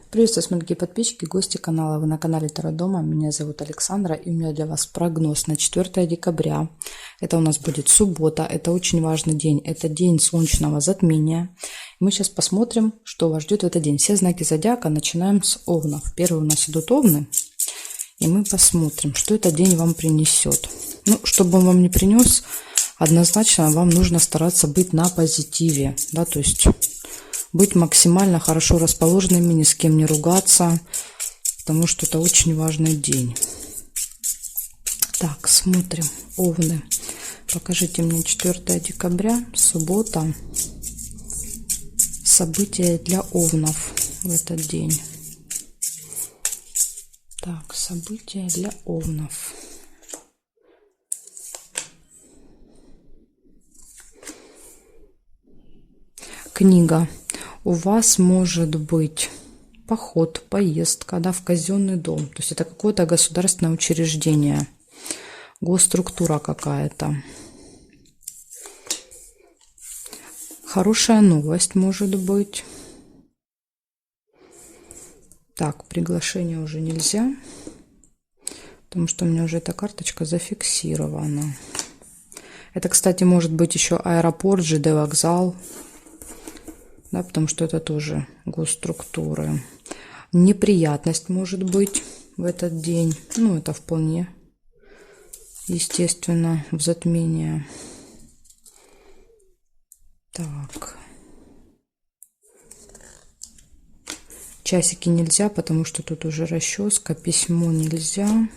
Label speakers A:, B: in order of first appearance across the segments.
A: Приветствую, мои дорогие подписчики, гости канала. Вы на канале Таро Дома. Меня зовут Александра, и у меня для вас прогноз на 4 декабря. Это у нас будет суббота. Это очень важный день. Это день солнечного затмения. Мы сейчас посмотрим, что вас ждет в этот день. Все знаки зодиака. Начинаем с Овнов. Первые у нас идут Овны. И мы посмотрим, что этот день вам принесет. Ну, чтобы он вам не принес, однозначно вам нужно стараться быть на позитиве. Да, то есть быть максимально хорошо расположенными, ни с кем не ругаться, потому что это очень важный день. Так, смотрим. Овны. Покажите мне 4 декабря, суббота. События для Овнов в этот день. Так, события для Овнов. Книга. У вас может быть поход, поездка, да, в казенный дом. То есть это какое-то государственное учреждение, госструктура какая-то. Хорошая новость может быть. Так, приглашение уже нельзя, потому что у меня уже эта карточка зафиксирована. Это, кстати, может быть еще аэропорт, ЖД вокзал. Да, потому что это тоже госструктуры. Неприятность может быть в этот день. Ну, это вполне естественно в затмение. Так. Часики нельзя, потому что тут уже расческа. Письмо нельзя.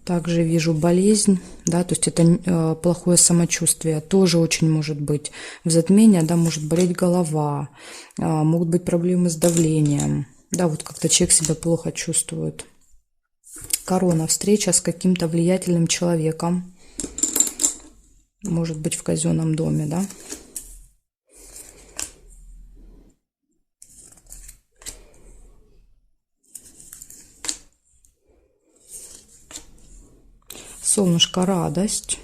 A: Также вижу болезнь, да, то есть это плохое самочувствие, тоже очень может быть. В затмении, да, может болеть голова, могут быть проблемы с давлением, да, вот как-то человек себя плохо чувствует. Корона, встреча с каким-то влиятельным человеком, может быть в казенном доме, да. Солнышко, радость.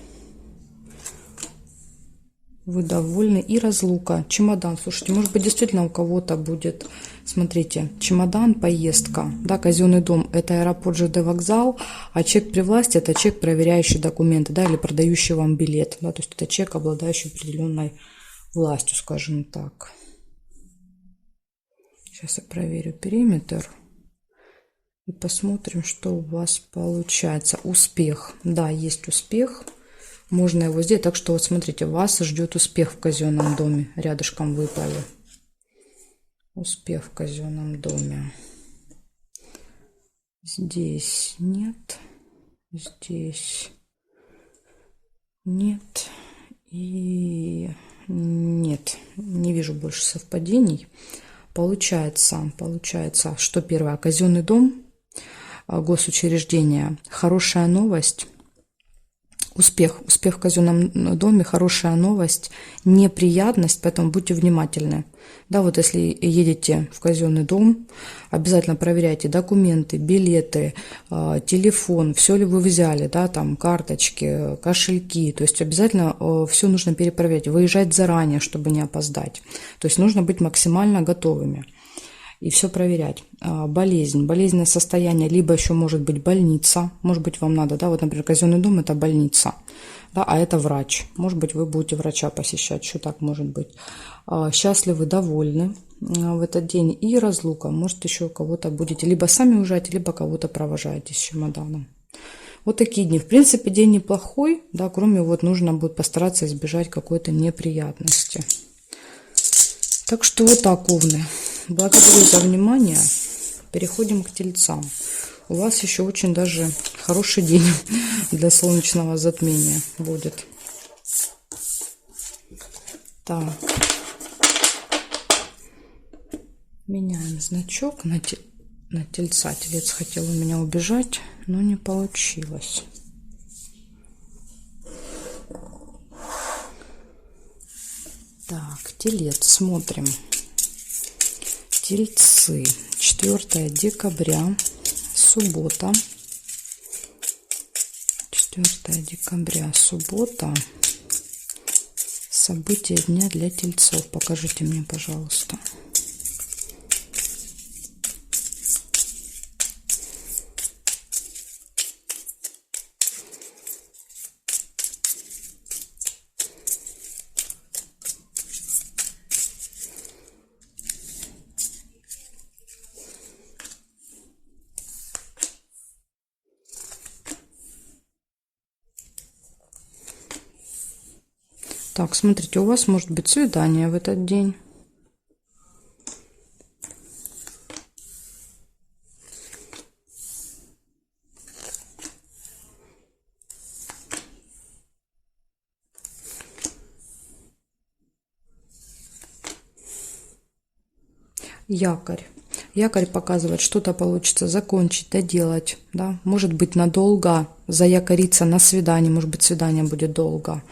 A: Вы довольны. И разлука. Чемодан. Слушайте, может быть, действительно у кого-то будет, смотрите, чемодан, поездка. Да, казенный дом – это аэропорт, ЖД вокзал, а человек при власти – это человек, проверяющий документы, да, или продающий вам билет. Да, то есть это человек, обладающий определенной властью, скажем так. Сейчас я проверю периметр. И посмотрим, что у вас получается. Успех. Да, есть успех. Можно его сделать. Так что вот смотрите, вас ждет успех в казенном доме. Рядышком выпали. Успех в казенном доме. Здесь нет. Здесь нет. И нет. Не вижу больше совпадений. Получается, что первое. Казенный дом. Госучреждение. Хорошая новость. Успех в казенном доме, хорошая новость, неприятность, поэтому будьте внимательны. Да, вот если едете в казенный дом, обязательно проверяйте документы, билеты, телефон, все ли вы взяли, да, там карточки, кошельки, то есть обязательно все нужно перепроверять, выезжать заранее, чтобы не опоздать. То есть нужно быть максимально готовыми и все проверять. Болезнь, болезненное состояние, либо еще может быть больница, может быть вам надо, да, вот, например, казенный дом – это больница, да, а это врач, может быть, вы будете врача посещать, что так может быть. Счастливы, довольны в этот день, и разлука, может, еще кого-то будете либо сами уезжать, либо кого-то провожаете с чемоданом. Вот такие дни. В принципе, день неплохой, да, кроме вот нужно будет постараться избежать какой-то неприятности. Так что вот так, Овны. Благодарю за внимание. Переходим к Тельцам. У вас еще очень даже хороший день для солнечного затмения будет. Так. Меняем значок на Тельца. Телец хотел у меня убежать, но не получилось. Так, Телец, смотрим. Тельцы, 4 декабря, суббота. 4 декабря, суббота. События дня для тельцов. Покажите мне, пожалуйста. Так, смотрите, у вас может быть свидание в этот день. Якорь. Якорь показывает, что-то получится закончить, доделать, да, может быть надолго, заякориться на свидание, может быть свидание будет долго.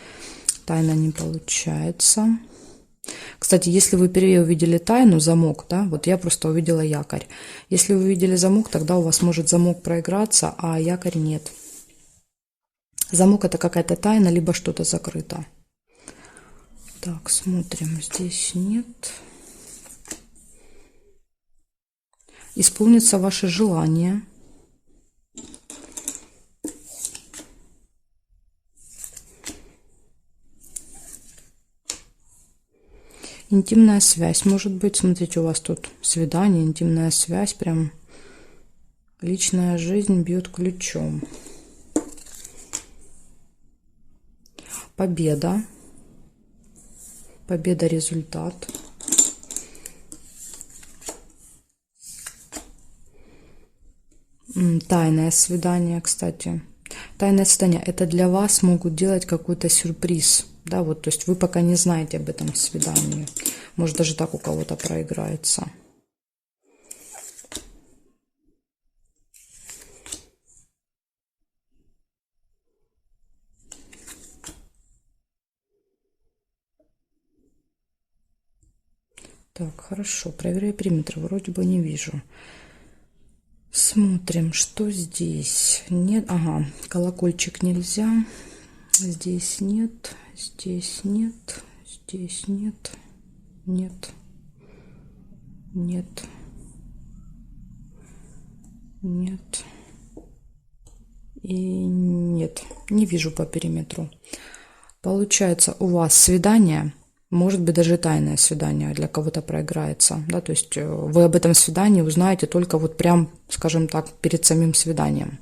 A: Тайна не получается. Кстати, если вы впервые увидели тайну, замок, да, вот я просто увидела якорь. Если вы увидели замок, тогда у вас может замок проиграться, а якорь нет. Замок — это какая-то тайна, либо что-то закрыто. Так, смотрим, здесь нет. Исполнится ваше желание. Интимная связь может быть. Смотрите, у вас тут свидание, интимная связь, прям личная жизнь бьет ключом. Победа. Победа, результат. Тайное свидание, кстати. Тайное свидание — это для вас могут делать какой-то сюрприз. Да, вот, то есть вы пока не знаете об этом свидании. Может, даже так у кого-то проиграется. Так, хорошо. Проверяю периметр. Вроде бы не вижу. Смотрим, что здесь. Нет. Ага, колокольчик нельзя. Здесь нет. Здесь нет. Здесь нет. Нет. Нет. Нет. И нет. Не вижу по периметру. Получается, у вас свидание. Может быть, даже тайное свидание для кого-то проиграется. Да? То есть вы об этом свидании узнаете только вот прям, скажем так, перед самим свиданием.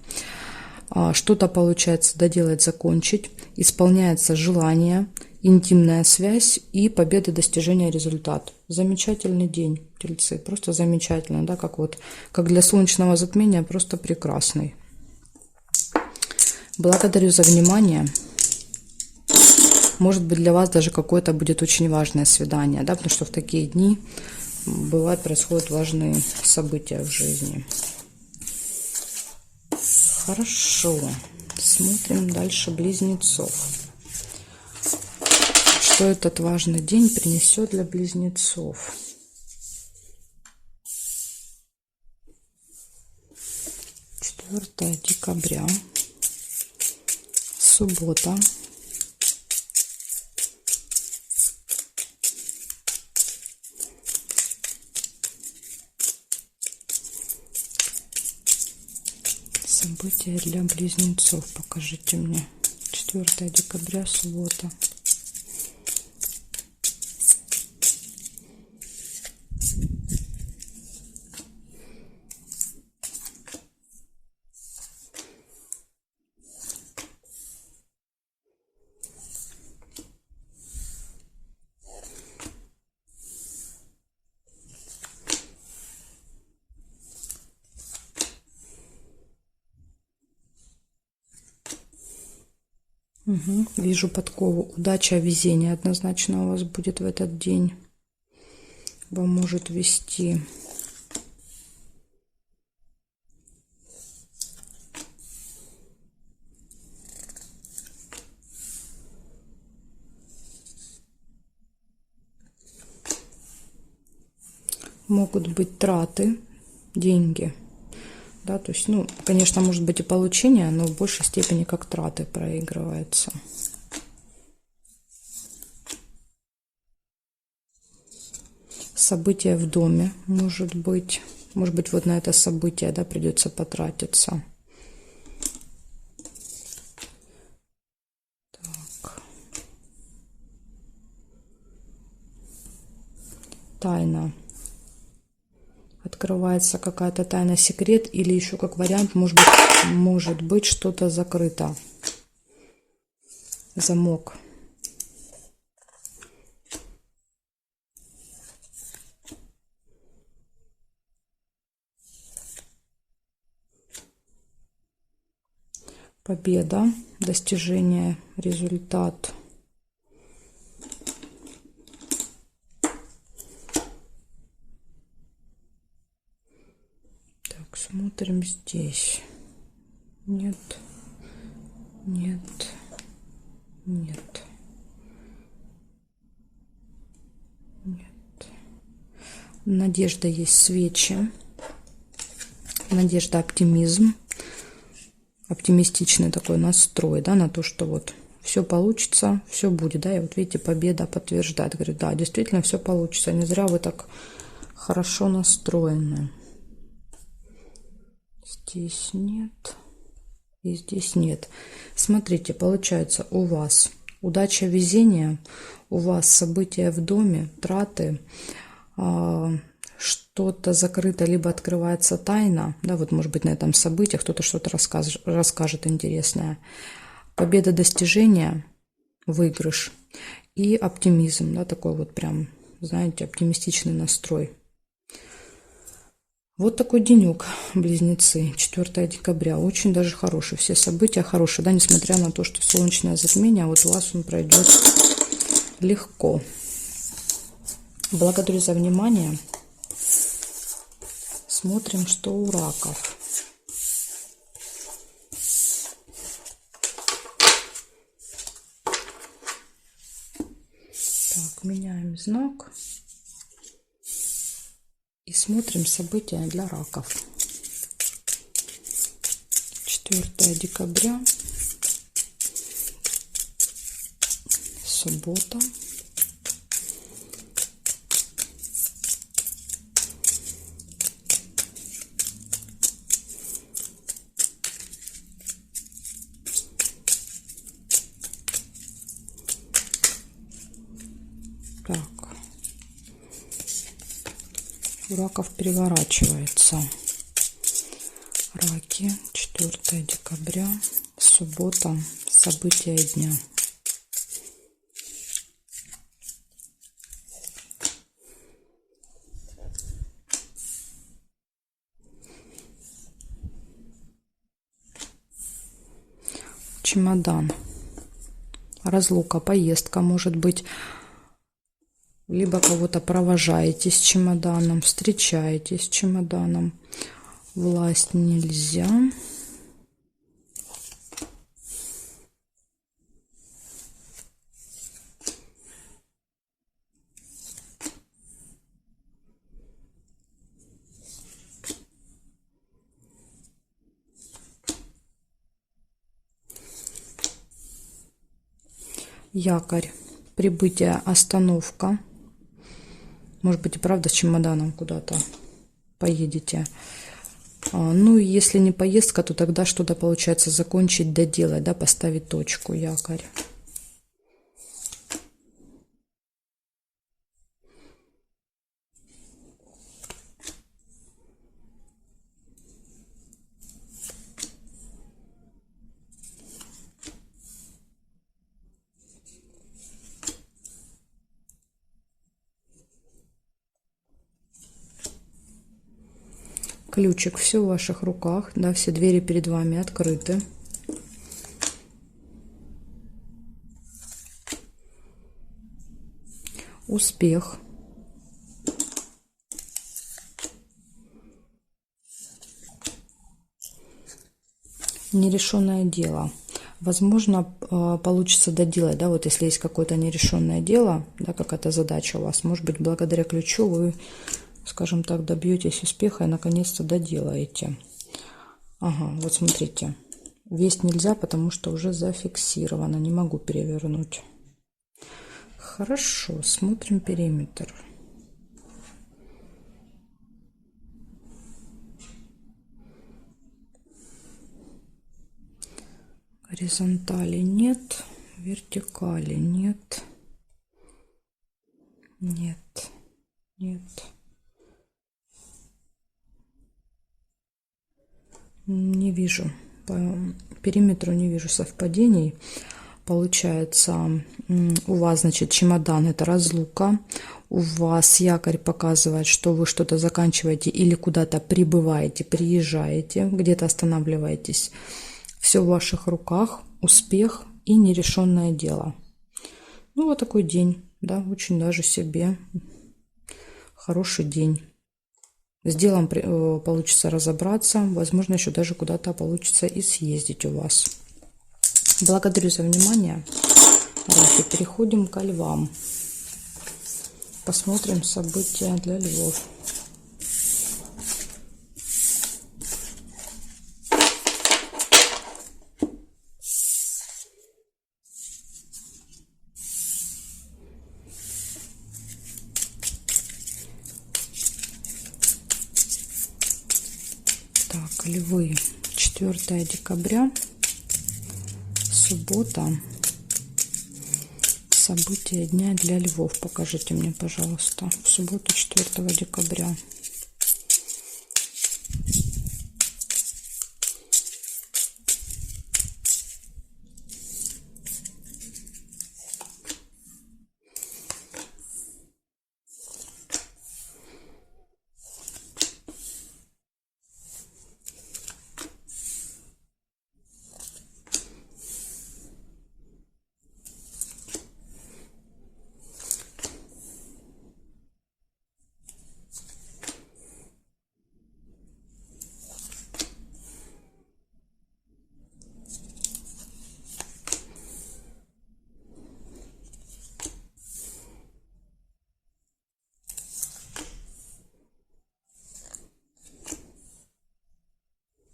A: Что-то получается доделать, закончить. Исполняется желание, интимная связь и победа, достижения, результат. Замечательный день, тельцы. Просто замечательный. Да? Как для солнечного затмения, просто прекрасный. Благодарю за внимание. Может быть, для вас даже какое-то будет очень важное свидание, да, потому что в такие дни бывает происходят важные события в жизни. Хорошо. Смотрим дальше близнецов. Что этот важный день принесет для близнецов? Четвертое декабря. Суббота. События для близнецов. Покажите мне. 4 декабря, суббота. Угу. Вижу подкову. Удача, везение однозначно у вас будет в этот день. Вам может вести. Могут быть траты, деньги. Да, то есть, ну, конечно, может быть и получение, но в большей степени как траты проигрывается. Событие в доме, может быть вот на это событие, да, придется потратиться. Так. Тайна. Открывается какая-то тайна, секрет, или еще как вариант, может быть что-то закрыто. Замок. Победа, достижение, результат. Так, смотрим здесь. Нет, нет, нет, нет. Надежда есть, свечи. Надежда, оптимизм. Оптимистичный такой настрой, да, на то, что вот все получится, все будет, да, и вот видите, победа подтверждает, говорит, да, действительно все получится, не зря вы так хорошо настроены. Здесь нет, и здесь нет. Смотрите, получается, у вас удача, везение, у вас события в доме, траты, что-то закрыто, либо открывается тайна, да, вот может быть на этом событии кто-то что-то расскажет интересное. Победа, достижение, выигрыш и оптимизм, да, такой вот прям, знаете, оптимистичный настрой. Вот такой денек, близнецы, 4 декабря, очень даже хороший, все события хорошие, да, несмотря на то, что солнечное затмение, вот у вас он пройдет легко. Благодарю за внимание. Смотрим, что у раков. Так, меняем знак. И смотрим события для раков. 4 декабря. Суббота. Так, у раков переворачивается. Раки, 4 декабря, суббота, события дня. Чемодан. Разлука, поездка, может быть. Либо кого-то провожаете с чемоданом, встречаете с чемоданом. Власть нельзя. Якорь. Прибытие, остановка. Может быть и правда с чемоданом куда-то поедете. Ну, если не поездка, то тогда что-то получается закончить, доделать, да, поставить точку, якорь. Ключик, все в ваших руках, да, все двери перед вами открыты. Успех. Нерешенное дело. Возможно, получится доделать, да, вот если есть какое-то нерешенное дело, да, какая-то задача у вас, может быть, благодаря ключу вы, скажем так, добьетесь успеха и наконец-то доделаете. Ага, вот смотрите. Весь нельзя, потому что уже зафиксировано. Не могу перевернуть. Хорошо, смотрим периметр. Горизонтали нет, вертикали нет. Нет, нет. Не вижу. По периметру не вижу совпадений. Получается, у вас, значит, чемодан – это разлука. У вас якорь показывает, что вы что-то заканчиваете или куда-то прибываете, приезжаете, где-то останавливаетесь. Все в ваших руках, успех и нерешенное дело. Ну, вот такой день, да, очень даже себе хороший день. С делом получится разобраться, возможно, еще даже куда-то получится и съездить у вас. Благодарю за внимание. Раки, переходим ко львам. Посмотрим события для львов. Так, львы, 4 декабря, суббота. События дня для львов покажите мне, пожалуйста. В субботу, 4 декабря.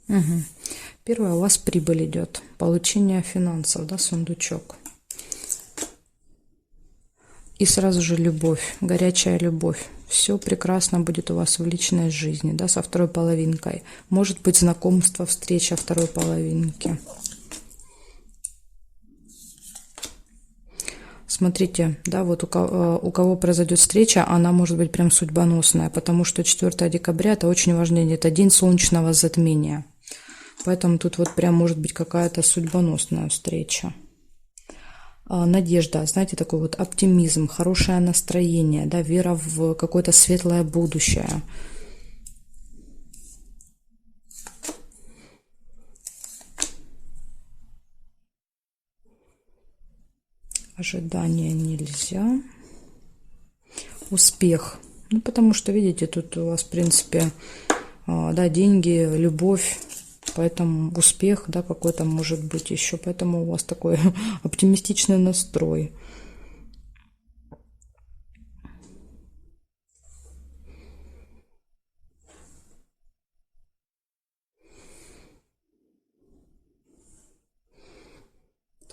A: Угу. Первое, у вас прибыль идет, получение финансов, да, сундучок. И сразу же любовь, горячая любовь. Все прекрасно будет у вас в личной жизни, да, со второй половинкой. Может быть, знакомство, встреча второй половинки. Смотрите, да, вот у кого произойдет встреча, она может быть прям судьбоносная, потому что 4 декабря это очень важный день, это день солнечного затмения. Поэтому тут вот прям может быть какая-то судьбоносная встреча. Надежда, знаете, такой вот оптимизм, хорошее настроение, да, вера в какое-то светлое будущее. Ожидания нельзя. Успех. Ну, потому что, видите, тут у вас, в принципе, да, деньги, любовь. Поэтому успех, да, какой-то может быть еще. Поэтому у вас такой оптимистичный настрой.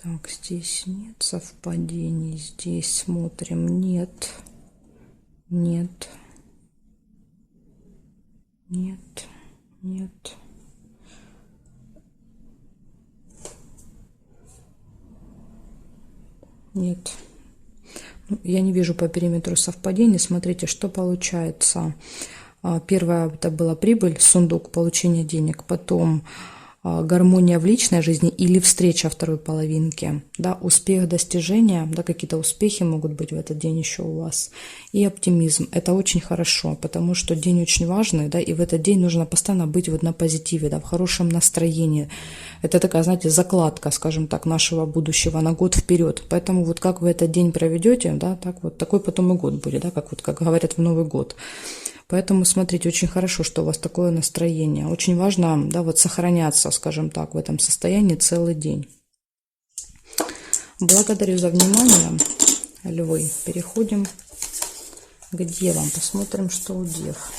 A: Так, здесь нет совпадений. Здесь смотрим. Нет. Нет. Нет. Нет. Нет. Я не вижу по периметру совпадений. Смотрите, что получается. Первое это была прибыль, сундук, получение денег. Потом гармония в личной жизни или встреча второй половинки. Да, успех, достижения, да, какие-то успехи могут быть в этот день еще у вас. И оптимизм. Это очень хорошо, потому что день очень важный, да, и в этот день нужно постоянно быть вот на позитиве, да, в хорошем настроении. Это такая, знаете, закладка, скажем так, нашего будущего на год вперед. Поэтому вот как вы этот день проведете, да, так вот такой потом и год будет, да, как говорят в Новый год. Поэтому, смотрите, очень хорошо, что у вас такое настроение. Очень важно, да, вот сохраняться, скажем так, в этом состоянии целый день. Благодарю за внимание, львы. Переходим к девам. Посмотрим, что у дев.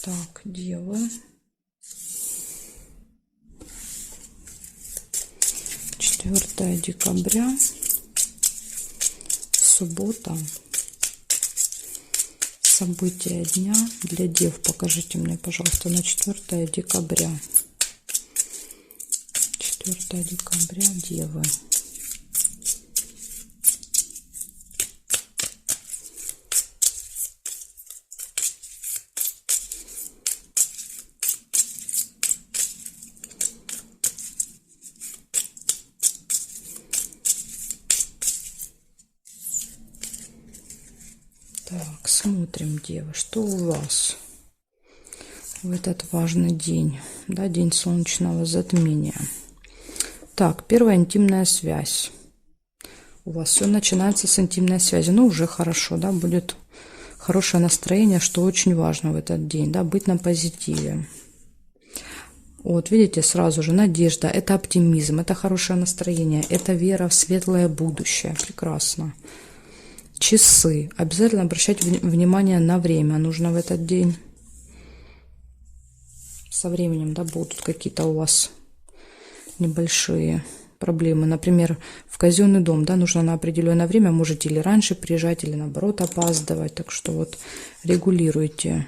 A: Так, девы. Четвертое декабря. Суббота. События дня для дев. Покажите мне, пожалуйста, на 4 декабря. 4 декабря, девы. Так, смотрим, девы, что у вас в этот важный день, да, день солнечного затмения. Так, первая интимная связь. У вас все начинается с интимной связи. Ну, уже хорошо, да, будет хорошее настроение, что очень важно в этот день, да, быть на позитиве. Вот, видите, сразу же надежда, это оптимизм, это хорошее настроение, это вера в светлое будущее. Прекрасно. Часы. Обязательно обращать внимание на время. Нужно в этот день. Со временем, да, будут какие-то у вас небольшие проблемы. Например, в казенный дом, да, нужно на определенное время. Можете или раньше приезжать, или наоборот опаздывать. Так что вот регулируйте.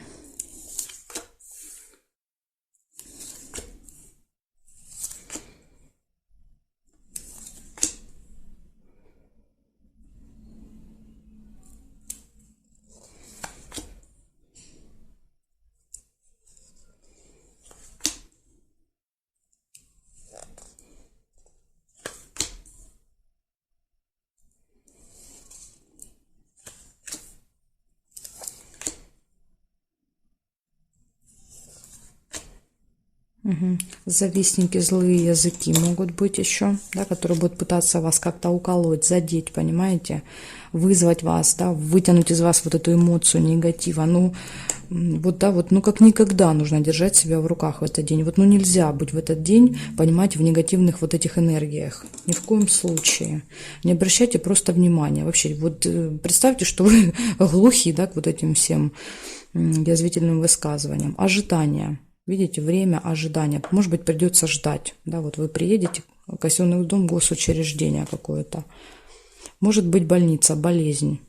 A: Угу. Завистники, злые языки могут быть еще, да, которые будут пытаться вас как-то уколоть, задеть, понимаете, вызвать вас, да, вытянуть из вас вот эту эмоцию негатива. Ну, вот, да, вот, ну, как никогда нужно держать себя в руках в этот день. Вот, ну, нельзя быть в этот день, понимаете, в негативных вот этих энергиях. Ни в коем случае. Не обращайте просто внимания. Вообще, вот представьте, что вы глухи, да, к вот этим всем язвительным высказываниям. Ожидания. Видите, время ожидания. Может быть, придется ждать. Да, вот вы приедете, казенный дом, госучреждение какое-то. Может быть, больница, болезнь.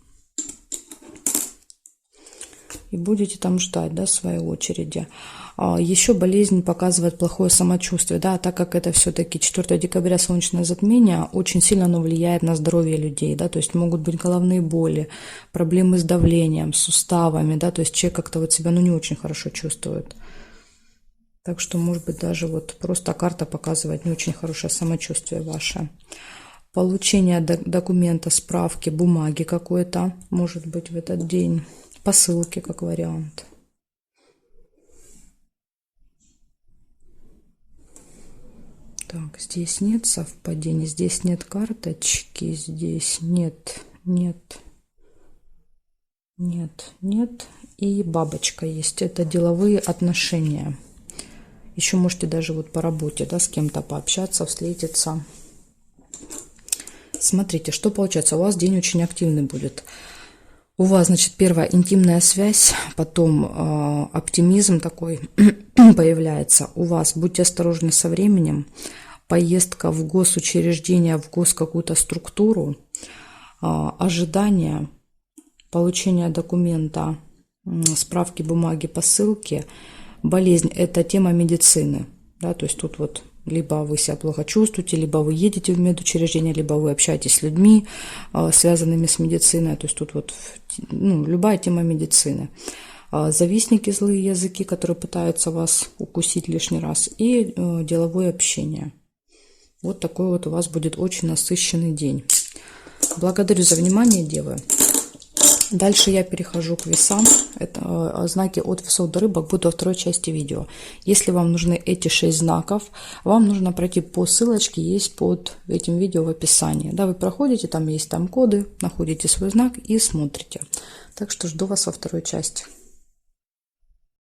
A: И будете там ждать, да, своей очереди. Еще болезнь показывает плохое самочувствие, да, так как это все-таки 4 декабря солнечное затмение, очень сильно оно влияет на здоровье людей, да, то есть могут быть головные боли, проблемы с давлением, с суставами, да, то есть человек как-то вот себя, ну, не очень хорошо чувствует. Так что, может быть, даже вот просто карта показывает не очень хорошее самочувствие ваше. Получение документа, справки, бумаги какой-то, может быть, в этот день. Посылки, как вариант. Так, здесь нет совпадений, здесь нет карточки, здесь нет. И бабочка есть. Это деловые отношения. Еще можете даже вот по работе, да, с кем-то пообщаться, встретиться. Смотрите, что получается. У вас день очень активный будет. У вас, значит, первая интимная связь, потом оптимизм такой появляется. У вас, будьте осторожны со временем, поездка в госучреждение, в какую-то структуру, ожидание, получение документа, справки, бумаги, посылки. Болезнь – это тема медицины, да, то есть тут вот либо вы себя плохо чувствуете, либо вы едете в медучреждение, либо вы общаетесь с людьми, связанными с медициной, то есть тут вот, ну, любая тема медицины. Завистники, злые языки, которые пытаются вас укусить лишний раз, и деловое общение. Вот такой вот у вас будет очень насыщенный день. Благодарю за внимание, девы. Дальше я перехожу к весам. Это знаки от весов до рыбок будут во второй части видео. Если вам нужны эти 6 знаков, вам нужно пройти по ссылочке, есть под этим видео в описании. Да, вы проходите, там есть коды, находите свой знак и смотрите. Так что жду вас во второй части.